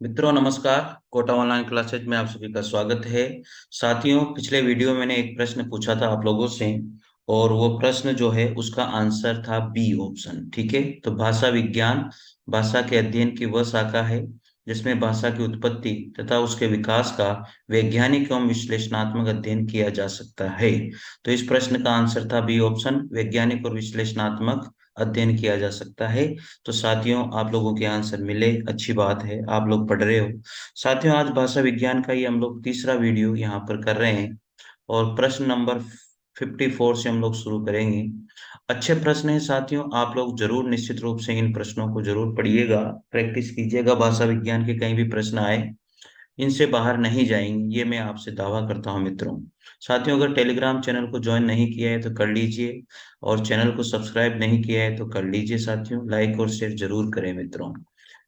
मित्रों नमस्कार। Kota online classes में आप सभी का स्वागत है। साथियों, पिछले वीडियो में मैंने एक प्रश्न पूछा था आप लोगों से, और वो प्रश्न जो है उसका आंसर था बी ऑप्शन। ठीक है, तो भाषा विज्ञान भाषा के अध्ययन की वह शाखा है जिसमें भाषा की उत्पत्ति तथा उसके विकास का वैज्ञानिक एवं विश्लेषणात्मक अध्ययन किया जा सकता है। तो इस प्रश्न का आंसर था बी ऑप्शन, वैज्ञानिक और विश्लेषणात्मक अध्ययन किया जा सकता है। तो साथियों, आप लोगों के आंसर मिले, अच्छी बात है, आप लोग पढ़ रहे हो। साथियों, आज भाषा विज्ञान का ही हम लोग तीसरा वीडियो यहाँ पर कर रहे हैं, और प्रश्न नंबर 54 से हम लोग शुरू करेंगे। अच्छे प्रश्न हैं साथियों, आप लोग जरूर निश्चित रूप से इन प्रश्नों को जरूर पढ़िएगा, प्रैक्टिस कीजिएगा। भाषा विज्ञान के कहीं भी प्रश्न आए, इनसे बाहर नहीं जाएंगे, ये मैं आपसे दावा करता हूँ मित्रों। साथियों, अगर टेलीग्राम चैनल को ज्वाइन नहीं किया है तो कर लीजिए, और चैनल को सब्सक्राइब नहीं किया है तो कर लीजिए साथियों। लाइक और शेयर जरूर करें मित्रों।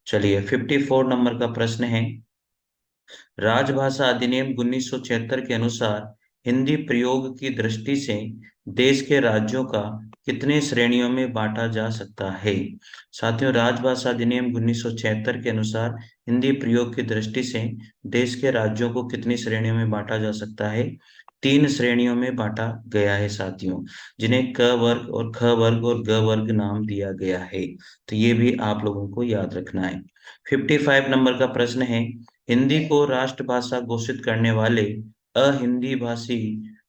चलिए, 54 नंबर का प्रश्न है। राजभाषा अधिनियम 1976 के अनुसार हिंदी प्रयोग की दृष्टि से देश के राज्यों का कितने श्रेणियों में बांटा जा सकता है। साथियों, राजभाषा अधिनियम 1976 के अनुसार हिंदी प्रयोग की दृष्टि से देश के राज्यों को कितनी श्रेणियों में बांटा जा सकता है। तीन श्रेणियों में बांटा गया है साथियों, जिन्हें क वर्ग और ख वर्ग और ग वर्ग नाम दिया गया है। तो ये भी आप लोगों को याद रखना है। 55 नंबर का प्रश्न है। हिंदी को राष्ट्रभाषा घोषित करने वाले अहिंदी भाषी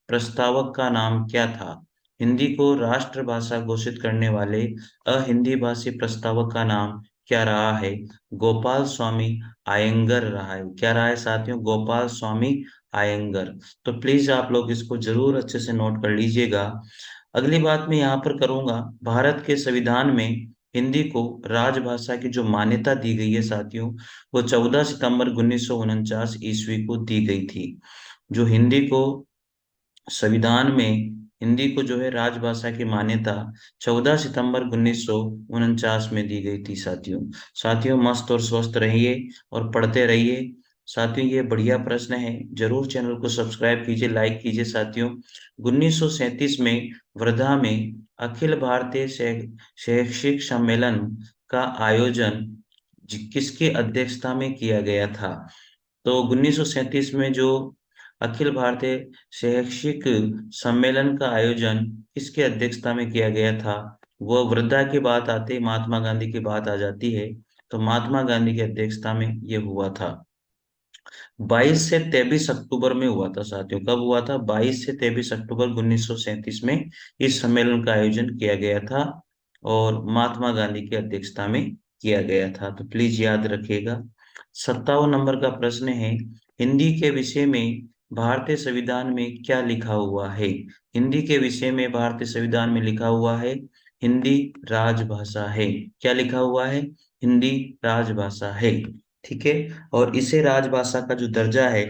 प्रस्तावक का नाम क्या था। हिंदी को राष्ट्रभाषा घोषित करने वाले अहिंदी भाषी प्रस्तावक का नाम क्या रहा है। गोपाल स्वामी आयंगर रहा है। क्या रहा है साथियों? गोपाल स्वामी आयंगर। तो प्लीज आप लोग इसको जरूर अच्छे से नोट कर लीजिएगा। अगली बात मैं यहाँ पर करूंगा, भारत के संविधान में हिंदी को राजभाषा की जो मान्यता दी गई है साथियों, वो 14 सितंबर 1949 ईस्वी को दी गई थी। जो हिंदी को संविधान में हिंदी को जो है राजभाषा की मान्यता 14 सितंबर 1949 में दी गई थी साथियों। साथियों, मस्त और स्वस्थ रहिए और पढ़ते रहिए। साथियों, ये बढ़िया प्रश्न है, जरूर चैनल को सब्सक्राइब कीजिए, लाइक कीजिए साथियों। 1937 में वर्धा में अखिल भारतीय शैक्षिक सम्मेलन का आयोजन किसकी अध्यक्षता में किया गया था। तो 1937 में जो अखिल भारतीय शैक्षिक सम्मेलन का आयोजन किसके अध्यक्षता में किया गया था, वो वृद्धा की बात आते ही महात्मा गांधी की बात आ जाती है। तो महात्मा गांधी की अध्यक्षता में ये हुआ था। 22 से 23 अक्टूबर में हुआ था साथियों। कब हुआ था? 22 से 23 अक्टूबर 1937 में इस सम्मेलन का आयोजन किया गया था, और महात्मा गांधी की अध्यक्षता में किया गया था। तो प्लीज याद रखिएगा। 57 नंबर का प्रश्न है। हिंदी के विषय में भारतीय संविधान में क्या लिखा हुआ है। हिंदी के विषय में भारतीय संविधान में लिखा हुआ है हिंदी राजभाषा है। क्या लिखा हुआ है? हिंदी राजभाषा है। ठीक है, और इसे राजभाषा का जो दर्जा है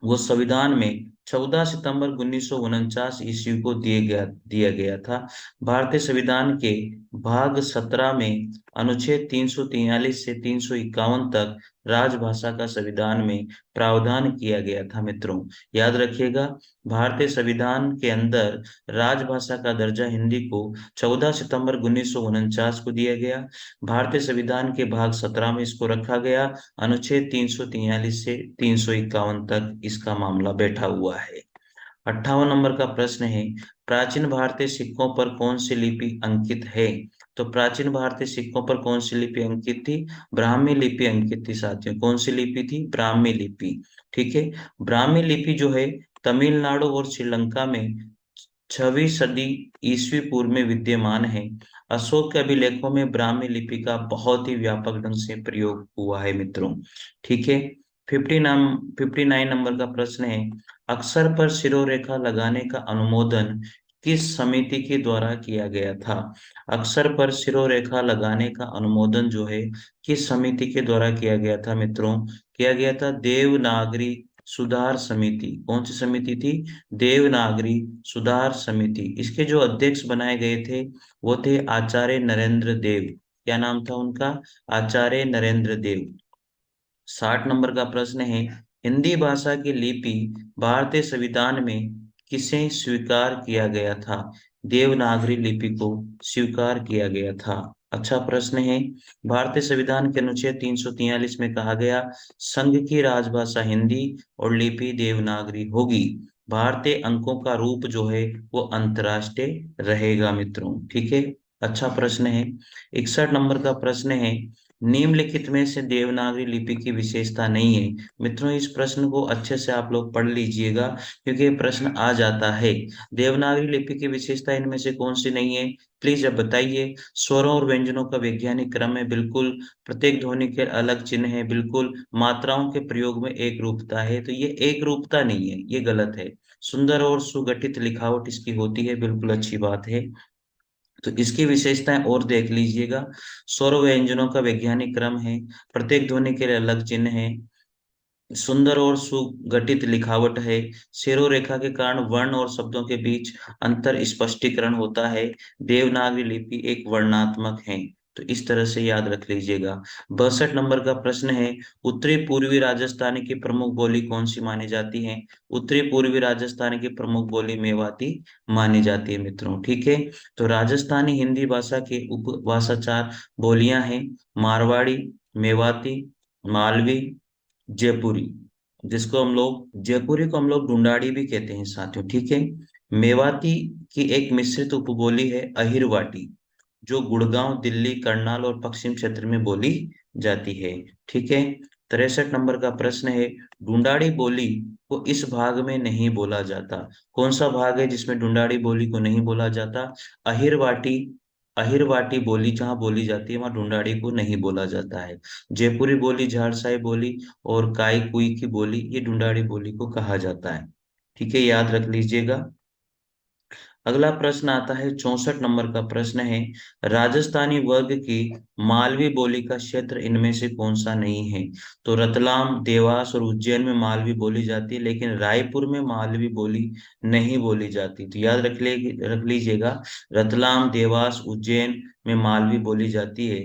वो संविधान में 14 सितंबर 1949 ईस्वी को दिया गया था। भारतीय संविधान के भाग 17 में अनुच्छेद 343 से 351 तक राजभाषा का संविधान में प्रावधान किया गया था मित्रों। याद रखिएगा, भारतीय संविधान के अंदर राजभाषा का दर्जा हिंदी को 14 सितंबर 1949 को दिया गया। भारतीय संविधान के भाग 17 में इसको रखा गया। अनुच्छेद 343 से 351 तक इसका मामला बैठा हुआ है। 58 नंबर का प्रश्न है। प्राचीन भारतीय सिक्कों पर कौन सी लिपि अंकित है। तो प्राचीन भारतीय सिक्कों पर कौन सी लिपि अंकित थी? ब्राह्मी लिपि अंकित थी साथियों। कौन सी लिपि थी? ब्राह्मी लिपि। ठीक है, ब्राह्मी लिपि जो है तमिलनाडु और श्रीलंका में 6वीं सदी ईसवी पूर्व में विद्यमान है। अशोक के अभिलेखों में ब्राह्मी लिपि का बहुत ही व्यापक ढंग से प्रयोग हुआ है मित्रों। ठीक है, 59 नंबर का प्रश्न है। अक्षर पर सिरोरेखा लगाने का अनुमोदन किस समिति के द्वारा किया गया था। अक्षर पर सिरोरेखा लगाने का अनुमोदन जो है किस समिति के द्वारा किया गया था मित्रों? किया गया था देवनागरी सुधार समिति। कौन सी समिति थी? देवनागरी सुधार समिति। इसके जो अध्यक्ष बनाए गए थे वो थे आचार्य नरेंद्र देव। क्या नाम था उनका? आचार्य नरेंद्र देव। 60 नंबर का प्रश्न है। हिंदी भाषा की लिपि भारतीय संविधान में किसे स्वीकार किया गया था। देवनागरी लिपि को स्वीकार किया गया था। अच्छा प्रश्न है। भारतीय संविधान के अनुच्छेद 343 में कहा गया, संघ की राजभाषा हिंदी और लिपि देवनागरी होगी। भारतीय अंकों का रूप जो है वो अंतर्राष्ट्रीय रहेगा मित्रों, ठीक है। अच्छा प्रश्न है। 61 नंबर का प्रश्न है, निम्नलिखित में से देवनागरी लिपि की विशेषता नहीं है। मित्रों, इस प्रश्न को अच्छे से आप लोग पढ़ लीजिएगा, क्योंकि ये प्रश्न आ जाता है। देवनागरी लिपि की विशेषता इनमें से कौन सी नहीं है, प्लीज अब बताइए। स्वरों और व्यंजनों का वैज्ञानिक क्रम है, बिल्कुल। प्रत्येक ध्वनि के अलग चिन्ह है, बिल्कुल। मात्राओं के प्रयोग में एक रूपता है, तो ये एक रूपता नहीं है, ये गलत है। सुंदर और सुगठित लिखावट इसकी होती है, बिल्कुल अच्छी बात है। तो इसकी विशेषताएं और देख लीजिएगा। स्वर व्यंजनों का वैज्ञानिक क्रम है, प्रत्येक ध्वनि के लिए अलग चिन्ह है, सुंदर और सुगठित लिखावट है, सिरो रेखा के कारण वर्ण और शब्दों के बीच अंतर स्पष्टीकरण होता है, देवनागरी लिपि एक वर्णात्मक है। तो इस तरह से याद रख लीजिएगा। 62 नंबर का प्रश्न है, उत्तरी पूर्वी राजस्थान की प्रमुख बोली कौन सी मानी जाती है। उत्तरी पूर्वी राजस्थान की प्रमुख बोली मेवाती मानी जाती है मित्रों, ठीक है। तो राजस्थानी हिंदी भाषा के उपभाषा 4 बोलियां हैं, मारवाड़ी, मेवाती, मालवी, जयपुरी। जयपुरी को हम लोग ढूंढाड़ी भी कहते हैं साथियों, ठीक है। मेवाती की एक मिश्रित उपबोली है अहिरवाटी, जो गुड़गांव, दिल्ली, करनाल और पश्चिम क्षेत्र में बोली जाती है, ठीक है। 63 नंबर का प्रश्न है, ढूंढाड़ी बोली को इस भाग में नहीं बोला जाता। कौन सा भाग है जिसमें ढूंढाड़ी बोली को नहीं बोला जाता। अहिरवाटी। अहिरवाटी बोली जहाँ बोली जाती है वहां ढूंढाड़ी को नहीं बोला जाता है। जयपुरी बोली, झारसाई बोली और काई कुई की बोली, ये ढूंढाड़ी बोली को कहा जाता है, ठीक है, याद रख लीजिएगा। अगला प्रश्न आता है, 64 नंबर का प्रश्न है, राजस्थानी वर्ग की मालवी बोली का क्षेत्र इनमें से कौन सा नहीं है। तो रतलाम, देवास और उज्जैन में मालवी बोली जाती है, लेकिन रायपुर में मालवी बोली नहीं बोली जाती। तो याद रख लीजिएगा, रतलाम, देवास, उज्जैन में मालवी बोली जाती है।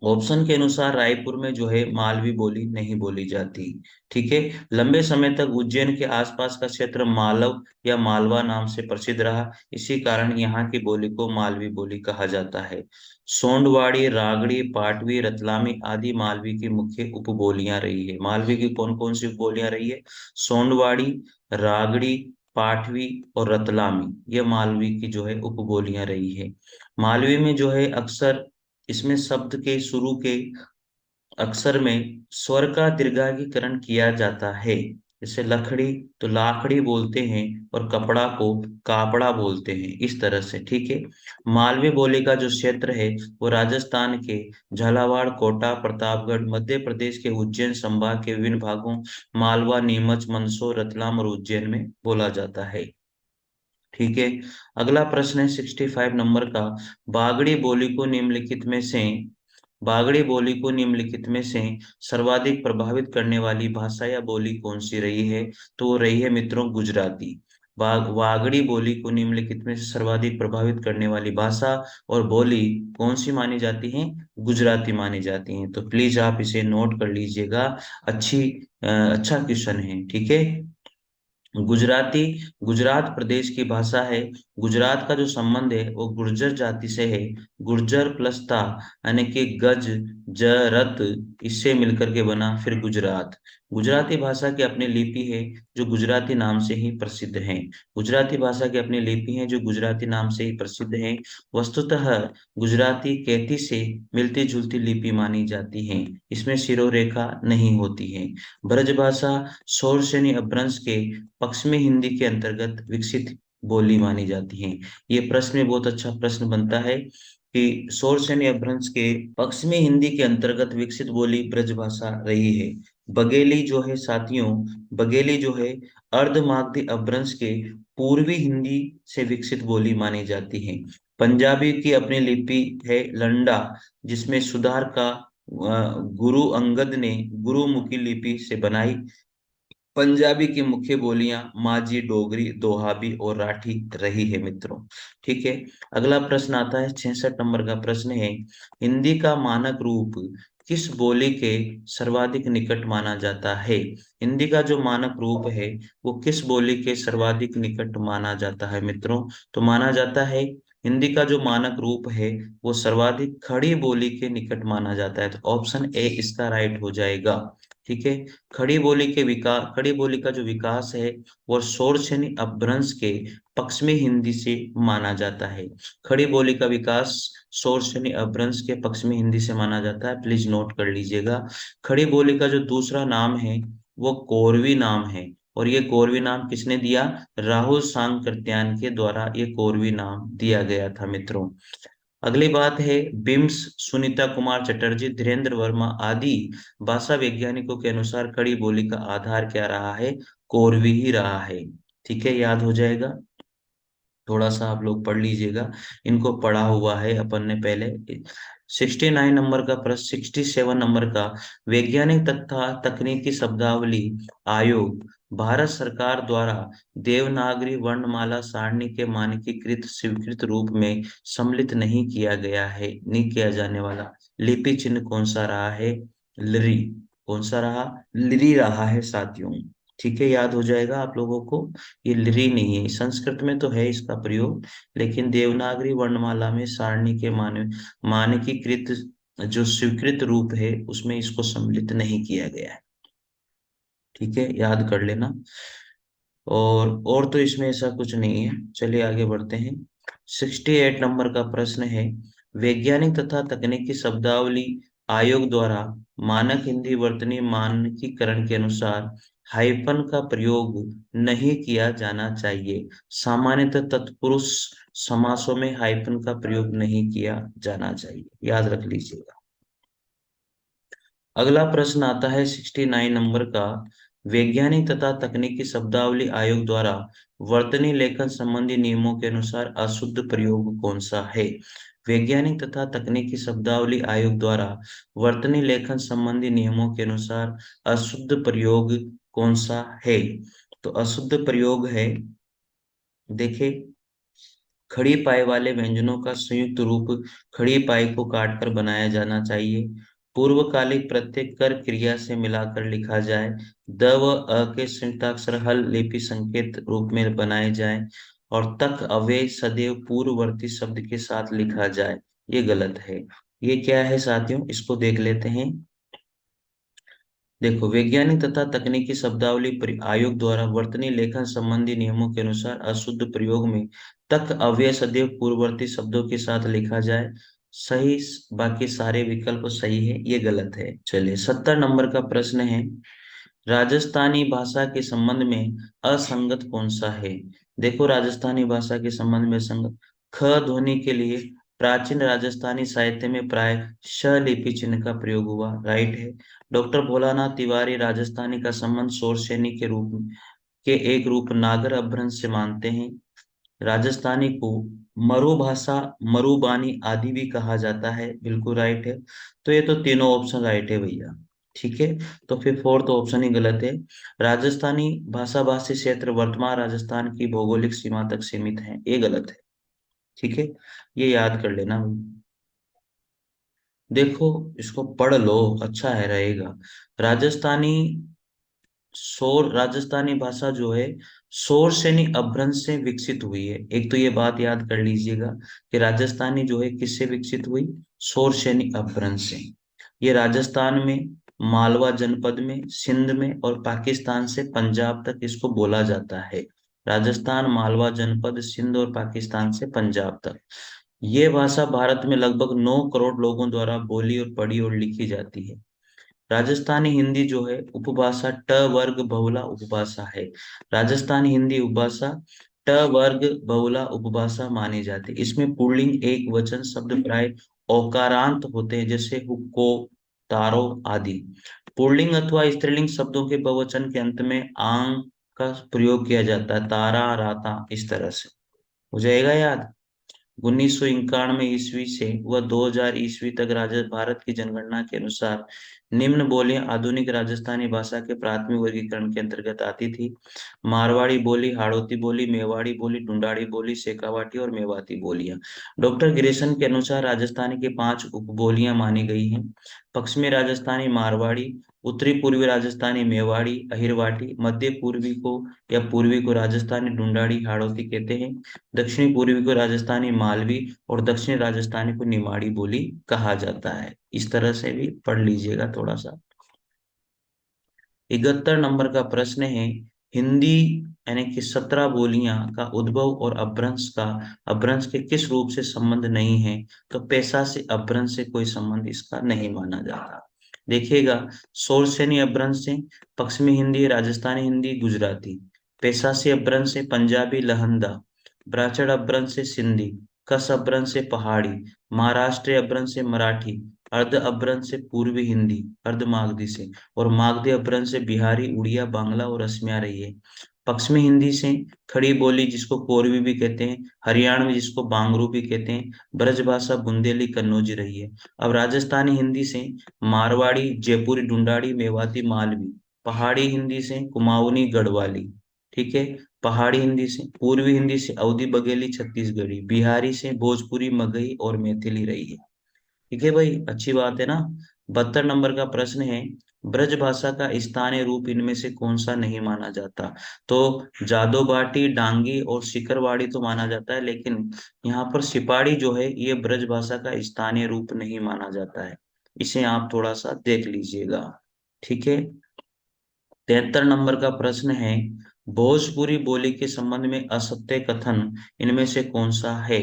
ऑप्शन के अनुसार रायपुर में जो है मालवी बोली नहीं बोली जाती, ठीक है। लंबे समय तक उज्जैन के आसपास का क्षेत्र मालव या मालवा नाम से प्रसिद्ध रहा, इसी कारण यहाँ की बोली को मालवी बोली कहा जाता है। सोंडवाड़ी, रागड़ी, पाटवी, रतलामी आदि मालवी की मुख्य उपबोलियां रही है। मालवी की कौन कौन सी उपबोलियां रही है। सोंडवाड़ी, रागड़ी, पाटवी और रतलामी, ये मालवी की जो है उपबोलियां रही है। मालवी में जो है अक्सर इसमें शब्द के शुरू के अक्षर में स्वर का दीर्घायीकरण किया जाता है। जैसे लकड़ी तो लाखड़ी बोलते हैं, और कपड़ा को कापड़ा बोलते हैं, इस तरह से, ठीक है। मालवी बोली का जो क्षेत्र है वो राजस्थान के झालावाड़, कोटा, प्रतापगढ़, मध्य प्रदेश के उज्जैन संभाग के विभिन्न भागों, मालवा, नीमच, मंदसौर, रतलाम और उज्जैन में बोला जाता है, ठीक है। अगला प्रश्न है 65 नंबर का, बागड़ी बोली को निम्नलिखित में से बागड़ी बोली को निम्नलिखित में से सर्वाधिक प्रभावित करने वाली भाषा या बोली कौन सी रही है। तो वो रही है मित्रों गुजराती। वागड़ी बोली को निम्नलिखित में से सर्वाधिक प्रभावित करने वाली भाषा और बोली कौन सी मानी जाती है, गुजराती मानी जाती है। तो प्लीज आप इसे नोट कर लीजिएगा। अच्छा क्वेश्चन है, ठीक है। गुजराती गुजरात प्रदेश की भाषा है। गुजरात का जो संबंध है वो गुर्जर जाति से है। गुर्जर प्लस ता, यानी कि गज, ज, रत, इससे मिलकर के बना फिर गुजरात। गुजराती भाषा की अपनी लिपि है जो गुजराती नाम से ही प्रसिद्ध है। गुजराती भाषा की अपनी लिपि है जो गुजराती नाम से ही प्रसिद्ध है। वस्तुतः गुजराती कैथी से मिलती जुलती लिपि मानी जाती है, इसमें सिरोरेखा नहीं होती है। ब्रजभाषा शौरसेनी अपभ्रंश के पश्चिमी हिंदी के अंतर्गत विकसित बोली मानी जाती है। ये प्रश्न में बहुत अच्छा प्रश्न बनता है कि शौरसेनी अपभ्रंश के पश्चिमी हिंदी के अंतर्गत विकसित बोली ब्रजभाषा रही है। बघेली जो है साथियों, बघेली जो है अर्धमागधी अपभ्रंश के पूर्वी हिंदी से विकसित बोली मानी जाती है। पंजाबी की अपनी लिपि है लंडा, जिसमें सुधार का गुरु अंगद ने गुरुमुखी लिपि से बनाई। पंजाबी की मुख्य बोलियां माझी, डोगरी, दोहाबी और राठी रही है मित्रों, ठीक है। अगला प्रश्न आता है 66 नंबर का प्रश्न है, हिंदी का मानक रूप किस बोली के सर्वाधिक निकट माना जाता है। हिंदी का जो मानक रूप है वो किस बोली के सर्वाधिक निकट माना जाता है मित्रों। तो माना जाता है हिंदी का जो मानक रूप है वो सर्वाधिक खड़ी बोली के निकट माना जाता है, तो ऑप्शन ए इसका राइट हो जाएगा। ठीक है। खड़ी बोली का जो विकास है वो शोरशनी अपभ्रंश के पक्ष में हिंदी से माना जाता है। खड़ी बोली का विकास शोरशनी अपभ्रंश के पक्ष में हिंदी से माना जाता है, प्लीज नोट कर लीजिएगा। खड़ी बोली का जो दूसरा नाम है वो कोरवी नाम है, और ये कोरवी नाम किसने दिया? राहुल सांकृत्यायन के द्वारा ये कोरवी नाम दिया गया था मित्रों। अगली बात है, बिम्स, सुनीता कुमार चटर्जी, धीरेन्द्र वर्मा आदि भाषा वैज्ञानिकों के अनुसार खड़ी बोली का आधार क्या रहा है? कोरवी ही रहा है। ठीक है, याद हो जाएगा। थोड़ा सा आप लोग पढ़ लीजिएगा, इनको पढ़ा हुआ है अपन ने पहले। 69 नंबर का प्रश्न, 67 नंबर का, वैज्ञानिक तथा तकनीकी शब्दावली आयोग भारत सरकार द्वारा देवनागरी वर्णमाला सारणी के मानकीकृत स्वीकृत रूप में सम्मिलित नहीं किया गया है, नहीं किया जाने वाला लिपि चिन्ह कौन सा रहा है? लिरी। कौन सा रहा? लिरी रहा है साथियों। ठीक है, याद हो जाएगा आप लोगों को। ये लिरी नहीं है, संस्कृत में तो है इसका प्रयोग, लेकिन देवनागरी वर्णमाला में सारणी के मानकीकृत जो स्वीकृत रूप है उसमें इसको सम्मिलित नहीं किया गया है। ठीक है, याद कर लेना। और तो इसमें ऐसा कुछ नहीं है। चलिए आगे बढ़ते हैं। 68 नंबर का प्रश्न है, वैज्ञानिक तथा तकनीकी शब्दावली आयोग द्वारा मानक हिंदी वर्तनी मानकीकरण के अनुसार हाइफन का प्रयोग नहीं किया जाना चाहिए। सामान्यतः तत्पुरुष समासों में हाइफन का प्रयोग नहीं किया जाना चाहिए, याद रख लीजिएगा। अगला प्रश्न आता है 69 नंबर का, वैज्ञानिक तथा तकनीकी शब्दावली आयोग द्वारा वर्तनी लेखन संबंधी नियमों के अनुसार अशुद्ध प्रयोग कौन सा है? वैज्ञानिक तथा तकनीकी शब्दावली आयोग द्वारा वर्तनी लेखन संबंधी नियमों के अनुसार अशुद्ध प्रयोग कौन सा है? तो अशुद्ध प्रयोग है, देखे, खड़ी पाई वाले व्यंजनों का संयुक्त रूप खड़ी पाई को काटकर बनाया जाना चाहिए। पूर्वकालिक प्रत्यय कर क्रिया से मिलाकर लिखा जाए। द व अ के संयुक्ताक्षर हल लिपि संकेत रूप में बनाए जाए, और तक अव्यय सदैव पूर्ववर्ती शब्द के साथ लिखा जाए। ये गलत है। ये क्या है साथियों, इसको देख लेते हैं। देखो, वैज्ञानिक तथा तकनीकी शब्दावली आयोग द्वारा वर्तनी लेखन संबंधी नियमों के अनुसार अशुद्ध प्रयोग में तक अव्यय सदैव पूर्ववर्ती शब्दों के साथ लिखा जाए। सही, बाकी सारे विकल्प सही है, ये गलत है। चलिए 70 नंबर का प्रश्न है, राजस्थानी भाषा के संबंध में असंगत कौन सा है? देखो, राजस्थानी भाषा के संबंध में संगत, ख ध्वनि के लिए प्राचीन राजस्थानी साहित्य में प्राय श लिपि चिन्ह का प्रयोग हुआ, राइट है। डॉक्टर भोलानाथ तिवारी राजस्थानी का संबंध शोरशेनी के रूप के एक रूप नागर अपभ्रंश से मानते हैं। राजस्थानी को मरु भाषा, मरुबानी आदि भी कहा जाता है, बिल्कुल राइट है। तो ये तो तीनों ऑप्शन राइट है भैया। ठीक है, तो फिर फोर्थ ऑप्शन ही गलत है। राजस्थानी भाषा भाषी क्षेत्र वर्तमान राजस्थान की भौगोलिक सीमा तक सीमित है, ये गलत है। ठीक है, ये याद कर लेना भाई। देखो, इसको पढ़ लो, अच्छा है रहेगा। राजस्थानी राजस्थानी भाषा जो है शोर सैनी अपभ्रंश से विकसित हुई है। एक तो ये बात याद कर लीजिएगा कि राजस्थानी जो है किससे विकसित हुई? शोर सैनी अपभ्रंश से। ये राजस्थान में, मालवा जनपद में, सिंध में और पाकिस्तान से पंजाब तक इसको बोला जाता है। राजस्थान, मालवा जनपद, सिंध और पाकिस्तान से पंजाब तक। ये भाषा भारत में लगभग 9 करोड़ लोगों द्वारा बोली और पढ़ी और लिखी जाती है। राजस्थानी हिंदी जो है उपभाषा ट वर्ग बहुला उपभाषा है। राजस्थानी हिंदी उपभाषा ट वर्ग बहुला उपभाषा मानी जाती है। इसमें पुल्लिंग एक वचन शब्द प्राय औकारांत होते हैं, जैसे हुक्को, तारो आदि। पुल्लिंग अथवा स्त्रीलिंग शब्दों के बहुवचन के अंत में आंग का प्रयोग किया जाता है, तारा, राता, इस तरह से। हो जाएगा याद। 1991 ईस्वी से वह 2000 ईस्वी तक भारत की जनगणना के अनुसार निम्न बोलियां आधुनिक राजस्थानी भाषा के प्राथमिक वर्गीकरण के अंतर्गत आती थी। मारवाड़ी बोली, हाड़ौती बोली, मेवाड़ी बोली, ढूंढाड़ी बोली, शेखावाटी और मेवाती बोलियां। डॉक्टर गिरेसन के अनुसार राजस्थानी की 5 उपबोलियां मानी गई हैं। पश्चिमी राजस्थानी मारवाड़ी, उत्तरी पूर्वी राजस्थानी मेवाड़ी, अहिरवाटी, मध्य पूर्वी को या पूर्वी को राजस्थानी ढूंढाड़ी हाड़ौती कहते हैं। दक्षिणी पूर्वी को राजस्थानी मालवी और दक्षिणी राजस्थानी को निमाड़ी बोली कहा जाता है। इस तरह से भी पढ़ लीजिएगा थोड़ा सा। 71 नंबर का प्रश्न है, हिंदी यानी कि 17 बोलियां का उद्भव और अपभ्रंश के किस रूप से संबंध नहीं है? तो पेशा से अपभ्रंश से कोई संबंध इसका नहीं माना जाता। देखिएगा, शोरसेनी अपभ्रंश से पश्चिमी हिंदी, राजस्थानी हिंदी, गुजराती। पेशा से अपभ्रंश से पंजाबी लहंदा। ब्राह्मण अपभ्रंश से सिंधी। कस अपभ्रंश से पहाड़ी। महाराष्ट्र अपभ्रंश से मराठी। अर्ध अपभ्रंश से पूर्वी हिंदी अर्ध मागधी से। और मागधी अपभ्रंश से बिहारी, उड़िया, बांग्ला और असमिया रही है। पश्चिमी हिंदी से खड़ी बोली जिसको कोरवी भी कहते हैं, हरियाणवी जिसको बांगरू भी कहते हैं, ब्रजभाषा बुंदेली, कन्नौजी रही है। अब राजस्थानी हिंदी से मारवाड़ी, जयपुरी, ढूंढाड़ी, मेवाती, मालवी। पहाड़ी हिंदी से कुमाऊनी, गढ़वाली। ठीक है। पहाड़ी हिंदी से, पूर्वी हिंदी से अवधी, बघेली, छत्तीसगढ़ी। बिहारी से भोजपुरी, मगही और मैथिली रही है। ठीक है भाई, अच्छी बात है ना। 72 नंबर का प्रश्न है, ब्रज भाषा का स्थानीय रूप इनमें से कौन सा नहीं माना जाता? तो जादो बाटी, डांगी और सिकरवाड़ी तो माना जाता है, लेकिन यहाँ पर सिपाड़ी जो है ये ब्रज भाषा का स्थानीय रूप नहीं माना जाता है। इसे आप थोड़ा सा देख लीजिएगा। ठीक है। 73 नंबर का प्रश्न है, भोजपुरी बोली के संबंध में असत्य कथन इनमें से कौन सा है?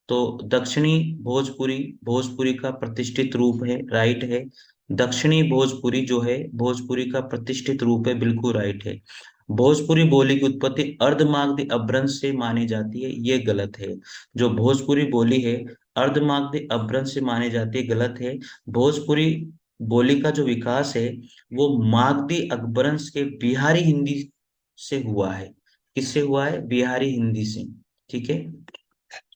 तो दक्षिणी भोजपुरी भोजपुरी का प्रतिष्ठित रूप है, राइट है। दक्षिणी भोजपुरी जो है भोजपुरी का प्रतिष्ठित रूप है, बिल्कुल राइट है। भोजपुरी बोली की उत्पत्ति अर्धमागधी अपभ्रंश से मानी जाती है, ये गलत है। जो भोजपुरी बोली है अर्धमागधी अपभ्रंश से मानी जाती है, गलत है। भोजपुरी बोली का जो विकास है वो मागधी अपभ्रंश के बिहारी हिंदी से हुआ है। किससे हुआ है? बिहारी हिंदी से। ठीक है।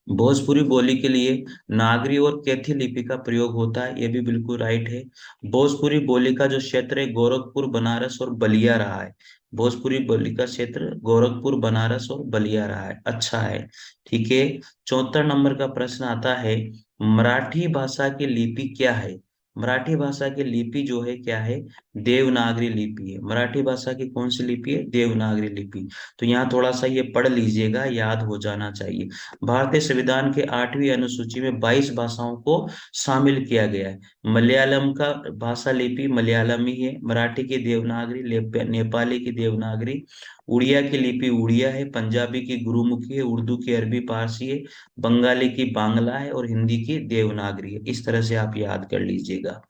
भोजपुरी बोली के लिए नागरी और कैथी लिपि का प्रयोग होता है, ये भी बिल्कुल राइट है। भोजपुरी बोली का जो क्षेत्र है गोरखपुर, बनारस और बलिया रहा है। भोजपुरी बोली का क्षेत्र गोरखपुर, बनारस और बलिया रहा है, अच्छा है। ठीक है। 74 नंबर का प्रश्न आता है, मराठी भाषा की लिपि क्या है? मराठी भाषा की लिपि जो है क्या है? देवनागरी लिपि है। मराठी भाषा की कौन सी लिपि है? देवनागरी लिपि। तो यहाँ थोड़ा सा ये पढ़ लीजिएगा, याद हो जाना चाहिए। भारतीय संविधान के 8वीं अनुसूची में 22 भाषाओं को शामिल किया गया है। मलयालम का भाषा लिपि मलयालमी है, मराठी की देवनागरी, नेपाली की देवनागरी, उड़िया की लिपि उड़िया है, पंजाबी की गुरुमुखी है, उर्दू की अरबी फारसी है, बंगाली की बांग्ला है और हिंदी की देवनागरी है। इस तरह से आप याद कर लीजिएगा।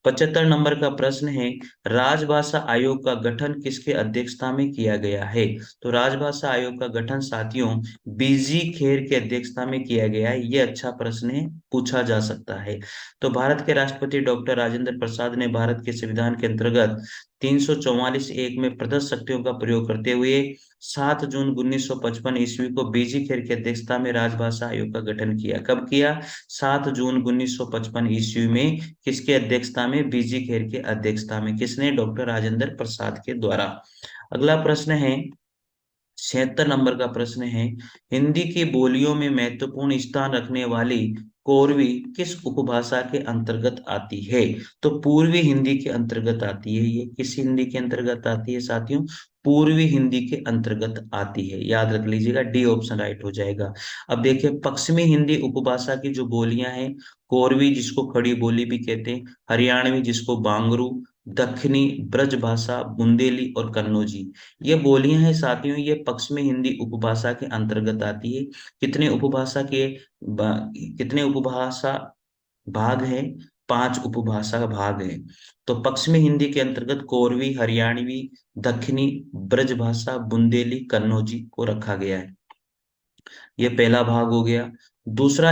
75 नंबर का प्रश्न है, राजभाषा आयोग का गठन किसके अध्यक्षता में किया गया है? तो राजभाषा आयोग का गठन साथियों बीजी खेर के अध्यक्षता में किया गया है, ये अच्छा प्रश्न है, पूछा जा सकता है। तो भारत के राष्ट्रपति डॉक्टर राजेंद्र प्रसाद ने भारत के संविधान के अंतर्गत 344 एक में प्रदत्त शक्तियों का प्रयोग करते हुए 7 जून 1955 ईस्वी को बीजी खेर की अध्यक्षता में राजभाषा आयोग का गठन किया। कब किया? 7 जून 1955 ईस्वी में। किसके अध्यक्षता में? बीजी खेर के अध्यक्षता में। किसने? डॉक्टर राजेंद्र प्रसाद के द्वारा। अगला प्रश्न है, 76 नंबर का प्रश्न है, हिंदी की बोलियों में महत्वपूर्ण स्थान रखने वाली कोरवी किस उपभाषा के अंतर्गत आती है? तो पूर्वी हिंदी के अंतर्गत आती है। ये किस हिंदी के अंतर्गत आती है साथियों? पूर्वी हिंदी के अंतर्गत आती है, याद रख लीजिएगा, डी ऑप्शन राइट हो जाएगा। अब देखिए, पश्चिमी हिंदी उपभाषा की जो बोलियां हैं, कोरवी जिसको खड़ी बोली भी कहते हैं, हरियाणवी जिसको बांगरू, दक्षिणी ब्रज भाषा बुंदेली और कन्नौजी, ये बोलियां हैं साथियों, ये पश्चिमी हिंदी उपभाषा के अंतर्गत आती है। कितने उपभाषा के कितने उपभाषा भाग हैं? 5 उपभाषा भाग हैं। तो पश्चिमी हिंदी के अंतर्गत कोरवी, हरियाणवी, दक्षिणी ब्रजभाषा, बुंदेली, कन्नौजी को रखा गया है। ये पहला भाग हो गया। दूसरा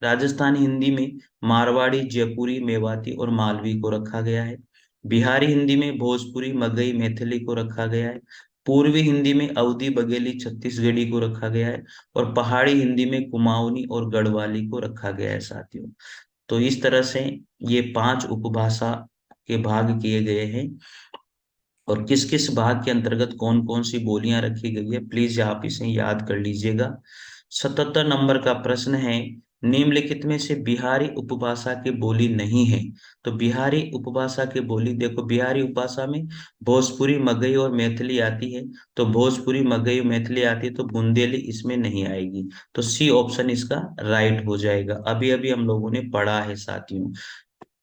राजस्थानी हिंदी में मारवाड़ी, जयपुरी, मेवाती और मालवी को रखा गया है। बिहारी हिंदी में भोजपुरी, मगही, मैथिली को रखा गया है। पूर्वी हिंदी में अवधी, बघेली, छत्तीसगढ़ी को रखा गया है। और पहाड़ी हिंदी में कुमाऊनी और गढ़वाली को रखा गया है साथियों। तो इस तरह से ये 5 उपभाषा के भाग किए गए हैं और किस किस भाग के अंतर्गत कौन कौन सी बोलियां रखी गई है, प्लीज आप इसे याद कर लीजिएगा। 77 नंबर का प्रश्न है, निम्नलिखित में से बिहारी उपभाषा की बोली नहीं है। तो बिहारी उपभाषा की बोली, देखो बिहारी उपभाषा में भोजपुरी, मगही और मैथिली आती है। तो भोजपुरी, मगही, मैथिली आती है, तो बुंदेली इसमें नहीं आएगी। तो सी ऑप्शन इसका राइट हो जाएगा। अभी अभी हम लोगों ने पढ़ा है साथियों।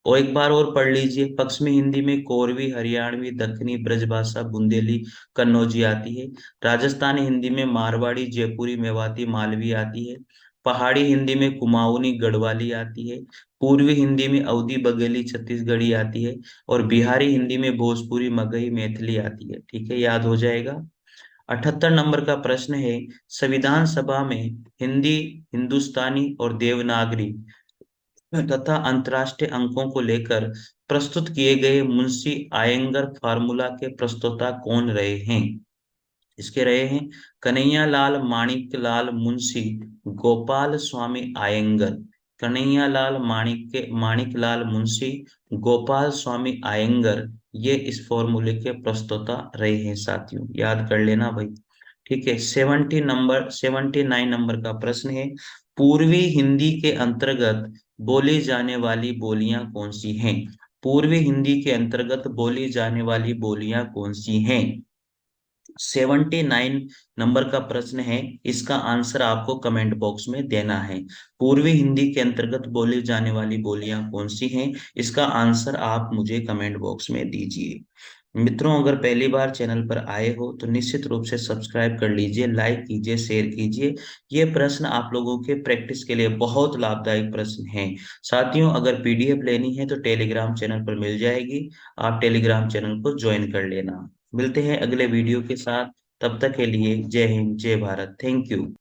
और एक बार और पढ़ लीजिए, पश्चिमी हिंदी में कोरवी, हरियाणवी, दक्कनी, ब्रजभाषा, बुंदेली, कन्नौजी आती है। राजस्थानी हिंदी में मारवाड़ी, जयपुरी, मेवाती, मालवी आती है। पहाड़ी हिंदी में कुमाऊनी, गढ़वाली आती है। पूर्वी हिंदी में अवधी, बघेली, छत्तीसगढ़ी आती है। और बिहारी हिंदी में भोजपुरी, मगही, मैथिली आती है। ठीक है, याद हो जाएगा। 78 नंबर का प्रश्न है, संविधान सभा में हिंदी, हिंदुस्तानी और देवनागरी तथा अंतर्राष्ट्रीय अंकों को लेकर प्रस्तुत किए गए मुंशी आयंगर फार्मूला के प्रस्तोता कौन रहे हैं? इसके रहे हैं कन्हैया लाल माणिक लाल मुंशी गोपाल स्वामी आयंगर। कन्हैया लाल माणिक लाल मुंशी गोपाल स्वामी आयंगर, ये इस फॉर्मूले के प्रस्तोता रहे हैं साथियों, याद कर लेना भाई। ठीक है, 79 नंबर का प्रश्न है, पूर्वी हिंदी के अंतर्गत बोली जाने वाली बोलियां कौन सी हैं? पूर्वी हिंदी के अंतर्गत बोली जाने वाली बोलियां कौन सी हैं? 79 नंबर का प्रश्न है, इसका आंसर आपको कमेंट बॉक्स में देना है। पूर्वी हिंदी के अंतर्गत बोली जाने वाली बोलियां कौन सी हैं, इसका आंसर आप मुझे कमेंट बॉक्स में दीजिए। मित्रों, अगर पहली बार चैनल पर आए हो तो निश्चित रूप से सब्सक्राइब कर लीजिए, लाइक कीजिए, शेयर कीजिए। ये प्रश्न आप लोगों के प्रैक्टिस के लिए बहुत लाभदायक प्रश्न हैं। साथियों, अगर पीडीएफ लेनी है तो टेलीग्राम चैनल पर मिल जाएगी, आप टेलीग्राम चैनल को ज्वाइन कर लेना। मिलते हैं अगले वीडियो के साथ, तब तक के लिए जय हिंद, जय भारत, थैंक यू।